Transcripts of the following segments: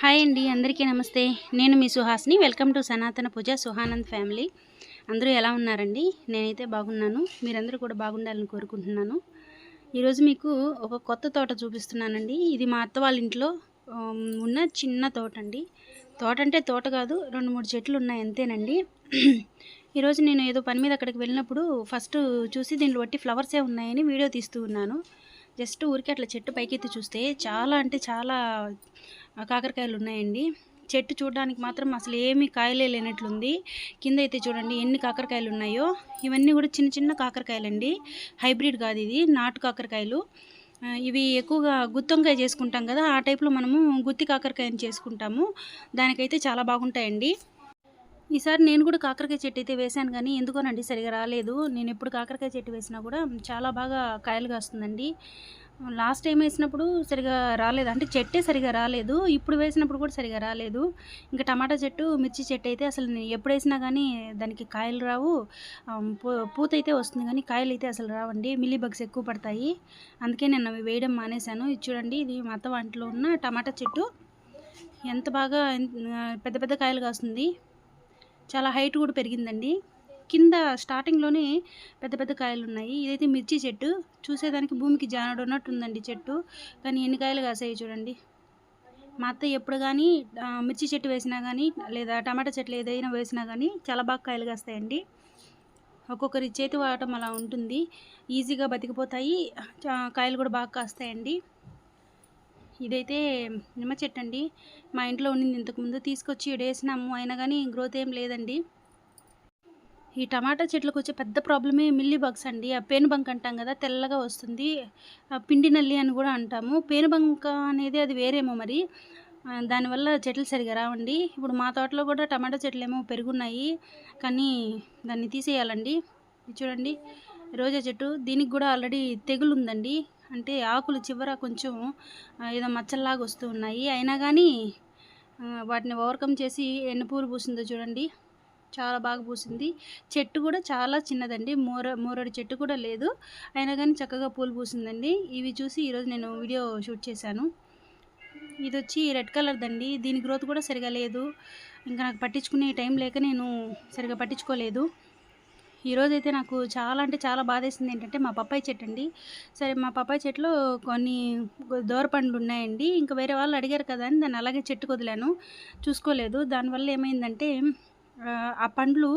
Hi అండి, అందరికీ నమస్తే. నేను మీ సుహాస్ని. వెల్కమ్ టు సనాతన పూజ సుహానంద్ ఫ్యామిలీ. అందరూ ఎలా ఉన్నారండి? నేనైతే బాగున్నాను. మీరందరూ కూడా బాగుండాలని కోరుకుంటున్నాను. ఈరోజు మీకు ఒక కొత్త తోట చూపిస్తున్నానండి. ఇది మా అత్త వాళ్ళ ఇంట్లో ఉన్న చిన్న తోట అండి. తోట అంటే తోట కాదు, 2-3 చెట్లు ఉన్నాయి అంతేనండి. ఈరోజు నేను ఏదో పని మీద అక్కడికి వెళ్ళినప్పుడు ఫస్ట్ చూసి దీంట్లో బట్టి ఫ్లవర్సే ఉన్నాయని వీడియో తీస్తూ ఉన్నాను. జస్ట్ ఊరికే అట్లా చెట్టు పైకెత్తి చూస్తే చాలా అంటే చాలా కాకరకాయలు ఉన్నాయండి. చెట్టు చూడడానికి మాత్రం అసలు ఏమీ కాయలే లేనట్లుంది. కింద అయితే చూడండి ఎన్ని కాకరకాయలు ఉన్నాయో. ఇవన్నీ కూడా చిన్న చిన్న కాకరకాయలండి, హైబ్రిడ్ కాదు, ఇది నాటు కాకరకాయలు. ఇవి ఎక్కువగా గుత్తొంకాయ చేసుకుంటాం కదా, ఆ టైప్లో మనము గుత్తి కాకరకాయని చేసుకుంటాము. దానికైతే చాలా బాగుంటాయండి. ఈసారి నేను కూడా కాకరకాయ చెట్టు అయితే వేశాను, కానీ ఎందుకోనండి సరిగా రాలేదు. నేను ఎప్పుడు కాకరకాయ చెట్టు వేసినా కూడా చాలా బాగా కాయలు కాస్తుందండి. లాస్ట్ టైం వేసినప్పుడు సరిగా రాలేదు, అంటే చెట్టే సరిగా రాలేదు. ఇప్పుడు వేసినప్పుడు కూడా సరిగా రాలేదు. ఇంకా టమాటా చెట్టు, మిర్చి చెట్టు అయితే అసలు నేను ఎప్పుడు వేసినా కానీ దానికి కాయలు రావు. పూత అయితే వస్తుంది కానీ కాయలు అయితే అసలు రావండి. మిల్లీ బగ్స్ ఎక్కువ పడతాయి. అందుకే నేను అవి వేయడం మానేశాను. ఇది చూడండి, ఇది మా అత్త వంటలో ఉన్న టమాటా చెట్టు. ఎంత బాగా పెద్ద పెద్ద కాయలు కాస్తుంది. చాలా హైట్ కూడా పెరిగిందండి. కింద స్టార్టింగ్లోనే పెద్ద పెద్ద కాయలు ఉన్నాయి. ఇదైతే మిర్చి చెట్టు. చూసేదానికి భూమికి జానడు ఉన్నట్టు ఉందండి చెట్టు, కానీ ఎన్ని కాయలు కాసాయి చూడండి. మా అత్త ఎప్పుడు కానీ మిర్చి చెట్టు వేసినా కానీ లేదా టమాటా చెట్లు ఏదైనా వేసినా కానీ చాలా బాగా కాయలు కాస్తాయండి. ఒక్కొక్కరి చేతి వాడటం అలా ఉంటుంది. ఈజీగా బతికిపోతాయి, కాయలు కూడా బాగా కాస్తాయండి. ఇదైతే నిమ్మ చెట్టు అండి. మా ఇంట్లో ఉండింది ఇంతకుముందు, తీసుకొచ్చి వేసినాము, అయినా కానీ గ్రోత్ ఏం లేదండి. ఈ టమాటా చెట్లకు వచ్చే పెద్ద ప్రాబ్లమే మిల్లీ బగ్స్ అండి. ఆ పేనుబంక అంటాం కదా, తెల్లగా వస్తుంది. పిండి నల్లి అని కూడా అంటాము. పేనుబంక అనేది అది వేరేమో మరి. దానివల్ల చెట్లు సరిగా రావండి. ఇప్పుడు మా తోటలో కూడా టమాటా చెట్లు ఏమో పెరుగున్నాయి, కానీ దాన్ని తీసేయాలండి. చూడండి, రోజా చెట్టు, దీనికి కూడా ఆల్రెడీ తెగులు ఉందండి. అంటే ఆకులు చివర కొంచెం ఏదో మచ్చల్లాగా వస్తూ ఉన్నాయి. అయినా కానీ వాటిని ఓవర్కమ్ చేసి ఎన్ని పూలు పూసిందో చూడండి, చాలా బాగా పూసింది. చెట్టు కూడా చాలా చిన్నదండి, మూరడి చెట్టు కూడా లేదు. అయినా కానీ చక్కగా పూలు పూసిందండి. ఇవి చూసి ఈరోజు నేను వీడియో షూట్ చేశాను. ఇది వచ్చి రెడ్ కలర్దండి. దీని గ్రోత్ కూడా సరిగా లేదు. ఇంకా నాకు పట్టించుకునే టైం లేక నేను సరిగా పట్టించుకోలేదు. ఈరోజైతే నాకు చాలా అంటే చాలా బాధేసింది ఏంటంటే మా పప్పాయి చెట్టు అండి. సరే, మా పప్పాయి చెట్లో కొన్ని దోర పండ్లు ఉన్నాయండి. ఇంకా వేరే వాళ్ళు అడిగారు కదా అని దాన్ని అలాగే చెట్టుకు వదిలాను, చూసుకోలేదు. దానివల్ల ఏమైందంటే ఆ పండ్లు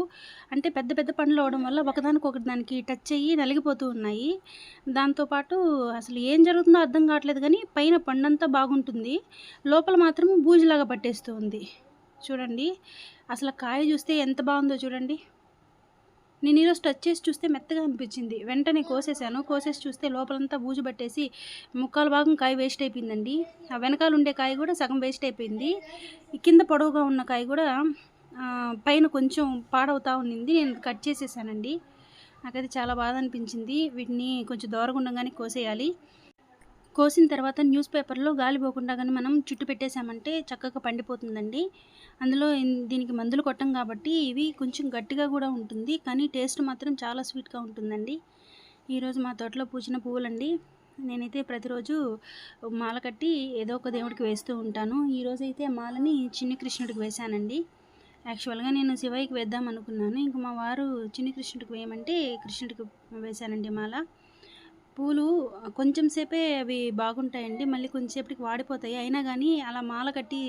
అంటే పెద్ద పెద్ద పండ్లు అవడం వల్ల ఒకదానికొకటి దానికి టచ్ అయ్యి నలిగిపోతూ ఉన్నాయి. దాంతోపాటు అసలు ఏం జరుగుతుందో అర్థం కావట్లేదు, కానీ పైన పండంతా బాగుంటుంది, లోపల మాత్రం బూజులాగా పట్టేస్తూ ఉంది. చూడండి, అసలు కాయ చూస్తే ఎంత బాగుందో చూడండి. నేను ఈరోజు టచ్ చేసి చూస్తే మెత్తగా అనిపించింది. వెంటనే కోసేసాను. కోసేసి చూస్తే లోపలంతా బూజు పట్టేసి ముక్కాలు భాగం కాయ వేస్ట్ అయిపోయిందండి. ఆ వెనకాల ఉండే కాయ కూడా సగం వేస్ట్ అయిపోయింది. కింద పొడవుగా ఉన్న కాయ కూడా పైన కొంచెం పాడవుతూ ఉండింది. నేను కట్ చేసేసానండి. నాకైతే చాలా బాధ అనిపించింది. వీటిని కొంచెం దూరగుండంగానే కోసేయాలి. కోసిన తర్వాత న్యూస్ పేపర్లో గాలి పోకుండా కానీ మనం చుట్టు పెట్టేసామంటే చక్కగా పండిపోతుందండి. అందులో దీనికి మందులు కొట్టం కాబట్టి ఇవి కొంచెం గట్టిగా కూడా ఉంటుంది, కానీ టేస్ట్ మాత్రం చాలా స్వీట్గా ఉంటుందండి. ఈరోజు మా తోటలో పూసిన పువ్వులండి. నేనైతే ప్రతిరోజు మాల కట్టి ఏదో ఒక దేవుడికి వేస్తూ ఉంటాను. ఈరోజైతే మాలని చిన్ని కృష్ణుడికి వేశానండి. యాక్చువల్గా నేను శివయ్యకి వేద్దాం అనుకున్నాను. ఇంక మా వారు చిన్ని కృష్ణుడికి వేయమంటే కృష్ణుడికి వేశానండి మాల. పూలు కొంచెం సేపే అవి బాగుంటాయండి, మళ్ళీ కొంచెంసేపటికి వాడిపోతాయి. అయినా కానీ అలా మాల కట్టి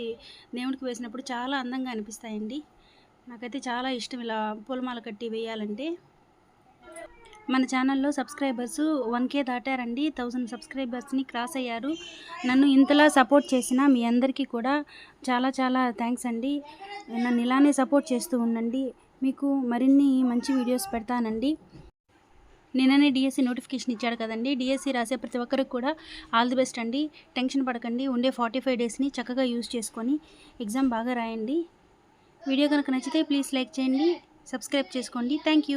దేవుడికి వేసినప్పుడు చాలా అందంగా అనిపిస్తాయండి. నాకైతే చాలా ఇష్టం ఇలా పూలమాల కట్టి వేయాలంటే. మన ఛానల్లో సబ్స్క్రైబర్స్ 1K దాటారండి. 1000 సబ్స్క్రైబర్స్ని క్రాస్ అయ్యారు. నన్ను ఇంతలా సపోర్ట్ చేసిన మీ అందరికీ కూడా చాలా చాలా థ్యాంక్స్ అండి. నన్ను ఇలానే సపోర్ట్ చేస్తూ ఉండండి. మీకు మరిన్ని మంచి వీడియోస్ పెడతానండి. నిన్ననే డిఎస్సి నోటిఫికేషన్ ఇచ్చాడు కదండి. డిఎస్సి రాసే ప్రతి ఒక్కరికి కూడా ఆల్ ది బెస్ట్ అండి. టెన్షన్ పడకండి. ఉండే 45 డేస్ని చక్కగా యూజ్ చేసుకొని ఎగ్జామ్ బాగా రాయండి. వీడియో కనుక నచ్చితే ప్లీజ్ లైక్ చేయండి, సబ్స్క్రైబ్ చేసుకోండి. Thank you.